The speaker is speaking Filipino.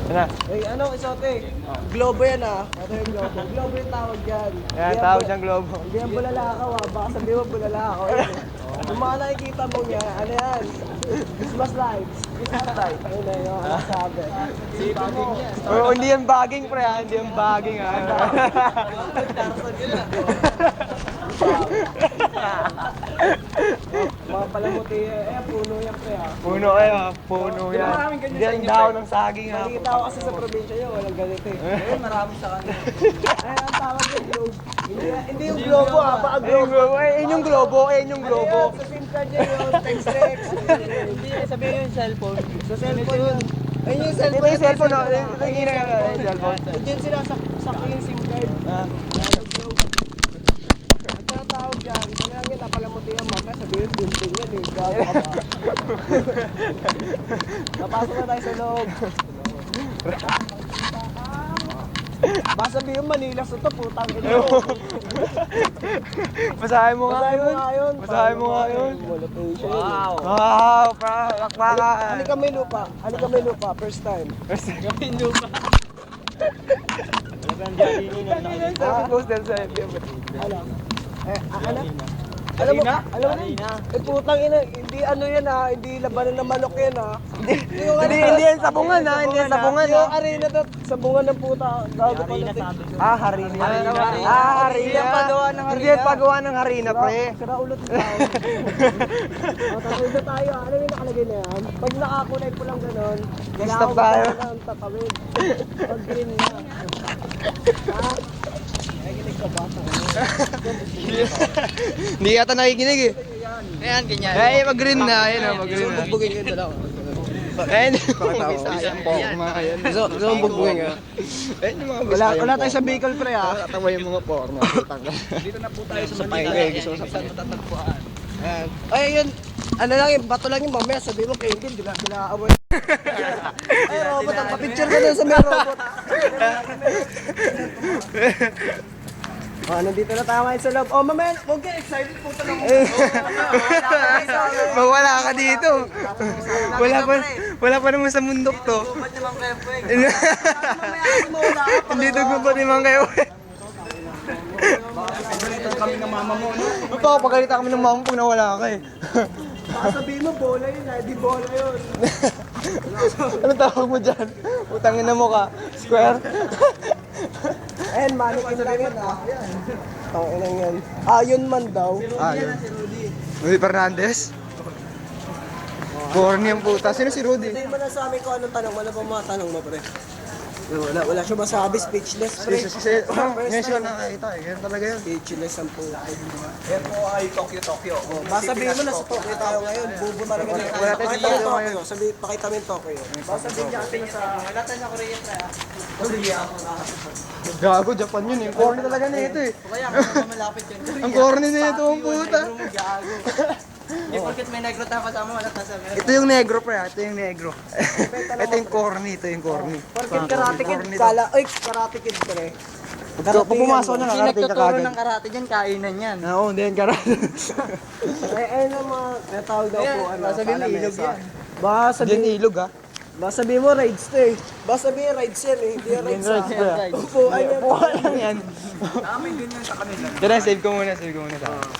Ano? Eh, ano, isote? Globo yan ah. Ano yung globo? Globo yung tawag yan. Yan, tawag siyang globo. Hindi yan bulalakaw ah. Baka sabihin mo bulalakaw. Yung mga nakikita mo niya, ano yan? Christmas lights. Christmas lights. Ayun na yung ano sabi. Sipin mo. Oh, hindi yan baging pre ha, hindi yan baging ha. Mga palamuti, puno yan pre ah. Puno kayo, puno yan. Hindi yan daw ng saging ha. Nakikita ko kasi sa probinsya yun, walang ganito eh. Ayun, marami sa kanila. Ay, ang tawag yung globe. Hindi yung globo ah, baka globo. Yun yung globo, yun yung globo. Sa SIM card niya yun, text. Hindi, sabihin yung cellphone. Sa cellphone yun. Ayun yung cellphone. Ito yung cellphone, no? Tingin na yung cellphone. Diyan sila sakto yung SIM card. Ang tinatawag dyan, ano lang yan, napalamuti yung mama, sabihin building yan eh. Gago ka ba? Napasok na tayo sa loob. Baka sabihin Manila sa to, putang ina mo. Basahin mo nga Basahin mo yun. nga yun. Basahin mo nga yun. Location. Wow, pakpakan. Ano ka may lupa? Ano ka may lupa? First time. Kami lupa. Sabi post din sa FB. Ano? Ano? Alam mo, putang ina, hindi ano yan ha, hindi labanan ng manok yan ha. Hindi yan sabungan ha, hindi yan sabungan ha. Yung arena to, sabungan ng puta, gago pala to. Harina. Harina. Hindi yan pagawa ng Hindi yan pagawa ng harina, pre. Sira ulo ng tao. Tatawid na tayo, ano yung nakalagay na yan? Pag nakakulay po lang ganun, Stop tayo. ng tatawid. Pag green na. Ha? Nakikinig ka ba? Hindi yata nakikinig eh. Ayan, ganyan. Eh, mag-green na. Ayun o, mag-green na. Bugbugin yung dalawa. Ayun, isang forma. Ayun. Gusto mong bugbugin ka? Ayun yung mga Wala tayo sa Bicol pre ha. Tatawa yung mga forma. Dito na po tayo sa Manila. Gusto mo sa matatagpuan. Ay, yun. Ano lang yung bato lang yung mamaya. Sabi mo kay Ingrid, bila-away. Ay, robot. Ang kapicture ka doon sa may robot. Nandito na tayo ngayon sa loob. Oh, mamaya, huwag ka excited po talaga. Mawala ka dito. Wala pa naman sa mundok to. Ba't naman kayo po eh? Mamaya ako mawala ka pa. Hindi nagbubat ni Mang kayo. Pagalitan kami ng mama mo, no? Pagalitan kami ng mama pag nawala ka eh. Baka sabihin mo, bola yun, di bola yun. Anong tawag mo dyan? Utangin na mo ka. Square? Ayan, manikin lang yan ah. Tangin lang yan. Yun man daw. Yun. Rudy Fernandez? Corny ang puta. Sino si Rudy? Hindi mo na sa amin kung anong tanong. Wala pa mga tanong mo, pre. Wala siya masabi. Speechless, pre. Ngayon siya nakakita eh. Ganyan talaga yun. Speechless ang po. Yan po ay Tokyo. Baka sabihin mo na sa Tokyo tayo ngayon. Bubo talaga na. Wala tayo sa Tokyo ngayon. Pakita mo yung Tokyo. Baka sabihin niya kasi sa... Wala tayo sa Korea, pre. Gago, Japan yun eh. Corny talaga na ito eh. Kaya malapit yun. Ang corny na ito ang puta. Hindi porket may negro tayo kasama, wala tayo sa Amerika. Ito yung negro pre, ito yung negro. Ito yung corny, ito yung corny. Porket karate kid, karate kid pre. Pag pumasok na, nakarating ka kagad. ng karate dyan, kainan yan. Oo, hindi yan karate. Ayun ang mga natawag daw po. sabihin mo, ilog yan. Baka Hindi sabihin, yan ilog ha. baka sabihin mo rides to eh. Baka sabihin rides yan eh, hindi yan rides rides ah. pre. Upuan yan. Buka lang yan. Namin din yun sa kanila. Tara, save ko muna, save ko muna.